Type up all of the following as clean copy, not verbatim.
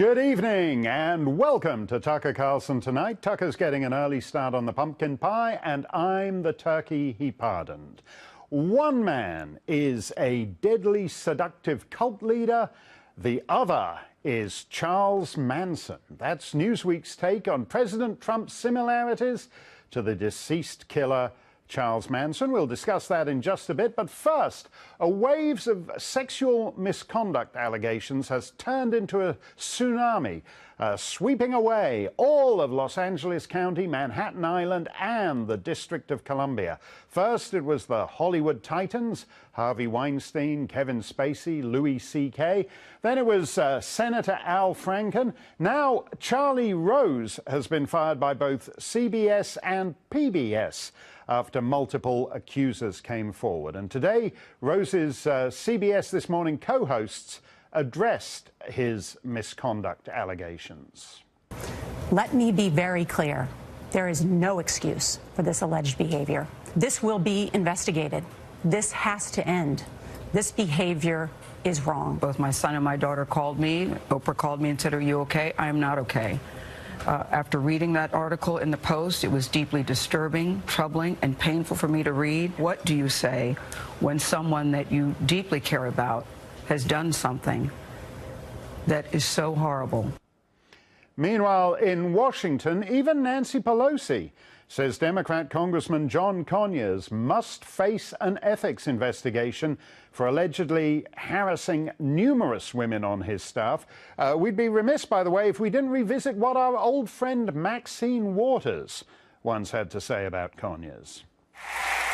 Good evening and welcome to Tucker Carlson Tonight. Tucker's getting an early start on the pumpkin pie and I'm the turkey he pardoned. One man is a deadly seductive cult leader. The other is Charles Manson. That's Newsweek's take on President Trump's similarities to the deceased killer Charles Manson. We'll discuss that in just a bit. But first, a wave of sexual misconduct allegations has turned into a tsunami, sweeping away all of Los Angeles County, Manhattan Island, and the District of Columbia. First, it was the Hollywood Titans, Harvey Weinstein, Kevin Spacey, Louis C.K. Then it was Senator Al Franken. Now, Charlie Rose has been fired by both CBS and PBS after multiple accusers came forward. And today, Rose's CBS This Morning co-hosts addressed his misconduct allegations. Let me be very clear. There is no excuse for this alleged behavior. This will be investigated. This has to end. This behavior is wrong. Both my son and my daughter called me. Oprah called me and said, "Are you okay?" I am not okay. After reading that article in the Post, it was deeply disturbing, troubling, and painful for me to read. What do you say when someone that you deeply care about has done something that is so horrible? Meanwhile, in Washington, even Nancy Pelosi says Democrat Congressman John Conyers must face an ethics investigation for allegedly harassing numerous women on his staff. We'd be remiss, by the way, if we didn't revisit what our old friend Maxine Waters once had to say about Conyers.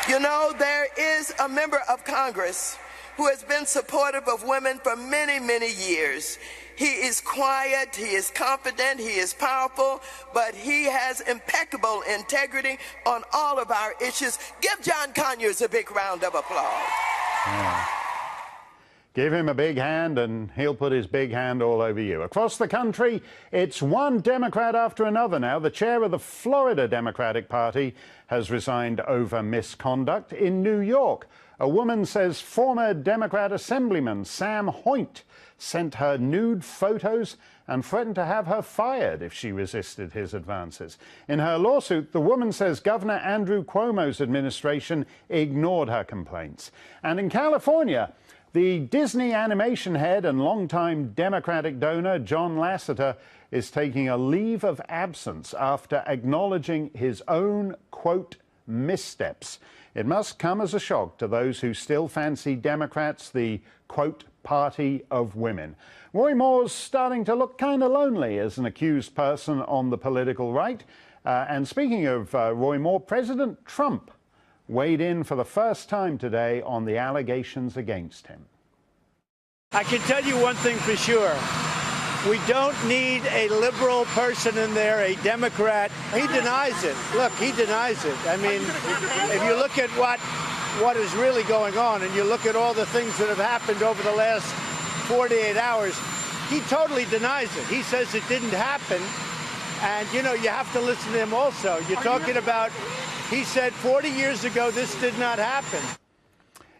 You know, there is a member of Congress who has been supportive of women for many, many years. He is quiet, he is confident, he is powerful, but he has impeccable integrity on all of our issues. Give John Conyers a big round of applause. Yeah. Give him a big hand and he'll put his big hand all over you. Across the country, it's one Democrat after another now. The chair of the Florida Democratic Party has resigned over misconduct. In New York, a woman says former Democrat Assemblyman Sam Hoyt sent her nude photos and threatened to have her fired if she resisted his advances. In her lawsuit, the woman says Governor Andrew Cuomo's administration ignored her complaints. And in California, the Disney animation head and longtime Democratic donor John Lasseter is taking a leave of absence after acknowledging his own, quote, missteps. It must come as a shock to those who still fancy Democrats the, quote, party of women. Roy Moore's starting to look kind of lonely as an accused person on the political right. And speaking of Roy Moore, President Trump weighed in for the first time today on the allegations against him. I can tell you one thing for sure. We don't need a liberal person in there, a Democrat. He denies it. Look, he denies it. I mean, if you look at what is really going on and you look at all the things that have happened over the last 48 hours, he totally denies it. He says it didn't happen. And, you know, you have to listen to him also. You're talking about, he said 40 years ago this did not happen.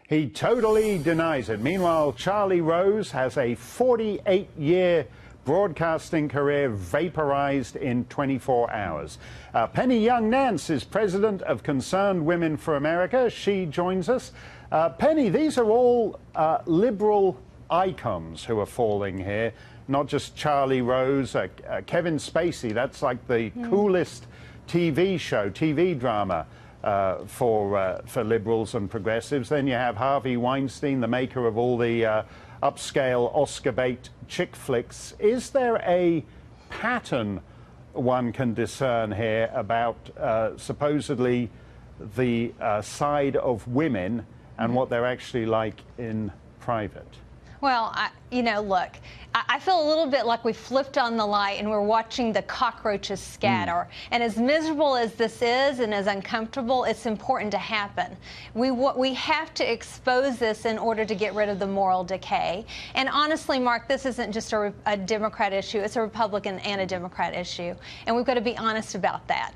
He totally denies it. Meanwhile, Charlie Rose has a 48-year broadcasting career vaporized in 24 hours. Penny Young-Nance is president of Concerned Women for America. She joins us. Penny, these are all liberal icons who are falling here, not just Charlie Rose, Kevin Spacey. That's like the coolest TV drama for liberals and progressives. Then you have Harvey Weinstein, the maker of all the upscale Oscar bait chick flicks. Is there a pattern one can discern here about supposedly the side of women and what they're actually like in private? Well, you know, look, I feel a little bit like we flipped on the light and we're watching the cockroaches scatter. And as miserable as this is and as uncomfortable, it's important to happen. We have to expose this in order to get rid of the moral decay. And honestly, Mark, this isn't just a Democrat issue. It's a Republican and a Democrat issue. And we've got to be honest about that.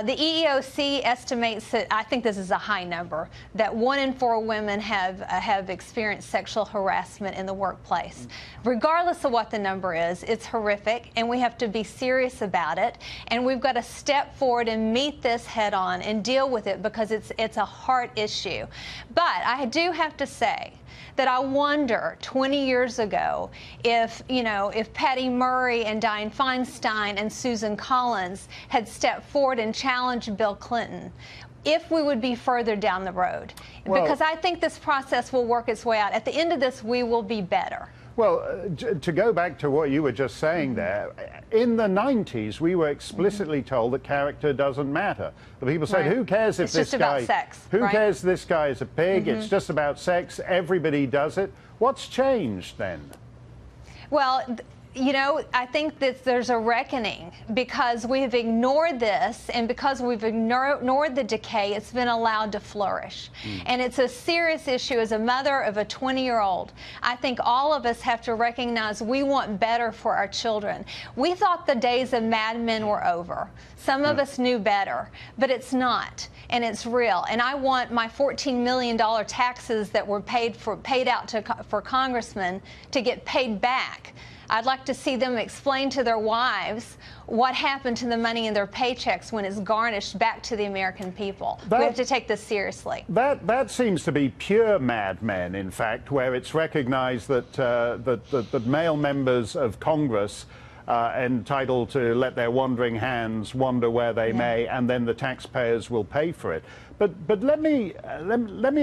The EEOC estimates that, I think this is a high number, that 1 in 4 women have experienced sexual harassment in in the workplace. Regardless of what the number is, it's horrific, and we have to be serious about it. And we've got to step forward and meet this head on and deal with it, because it's a heart issue. But I do have to say that I wonder 20 years ago if Patty Murray and Dianne Feinstein and Susan Collins had stepped forward and challenged Bill Clinton, if we would be further down the road. Well, because I think this process will work its way out. At the end of this, we will be better. Well, to go back to what you were just saying there, in the 90s, we were explicitly told that character doesn't matter. The people said, Right. who cares if It's this just guy... about sex, who right? cares this guy is a pig? It's just about sex. Everybody does it. What's changed then? Well, I think that there's a reckoning, because we've ignored this, and because we've ignored the decay, it's been allowed to flourish. And it's a serious issue. As a mother of a 20-year-old, I think all of us have to recognize we want better for our children. We thought the days of Mad Men were over. Some of us knew better, but it's not, and it's real. And I want my $14 million taxes that were paid out for congressmen to get paid back. I'd like to see them explain to their wives what happened to the money in their paychecks when it's garnished back to the American people. We have to take this seriously. That seems to be pure Mad Men, in fact, where it's recognized that that male members of Congress are entitled to let their wandering hands wander where they may, and then the taxpayers will pay for it. But let me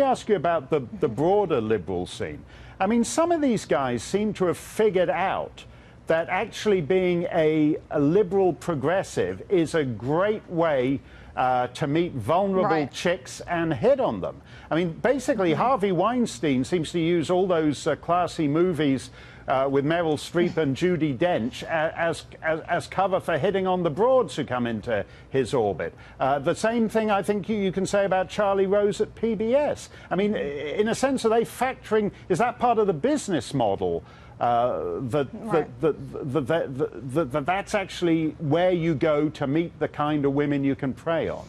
ask you about the broader liberal scene. I mean, some of these guys seem to have figured out that actually being a liberal progressive is a great way to meet vulnerable chicks and hit on them. I mean, basically, Harvey Weinstein seems to use all those classy movies with Meryl Streep and Judi Dench as cover for hitting on the broads who come into his orbit. The same thing I think you can say about Charlie Rose at PBS. I mean, in a sense, are they factoring, is that part of the business model? That's actually where you go to meet the kind of women you can prey on.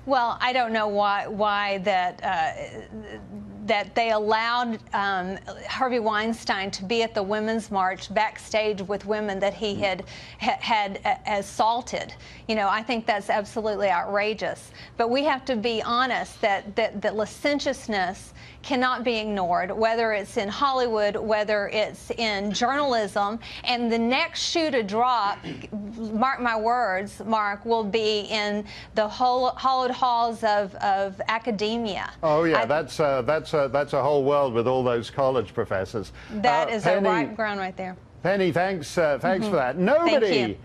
Well, I don't know why that they allowed Harvey Weinstein to be at the Women's March backstage with women that he had assaulted. I think that's absolutely outrageous. But we have to be honest that licentiousness cannot be ignored, whether it's in Hollywood, whether it's in journalism. And the next shoe to drop, mark my words, Mark, will be in the hallowed halls of academia. Oh yeah, that's a whole world with all those college professors. That is Penny, a ripe ground right there. Penny, thanks for that. Nobody. Thank you.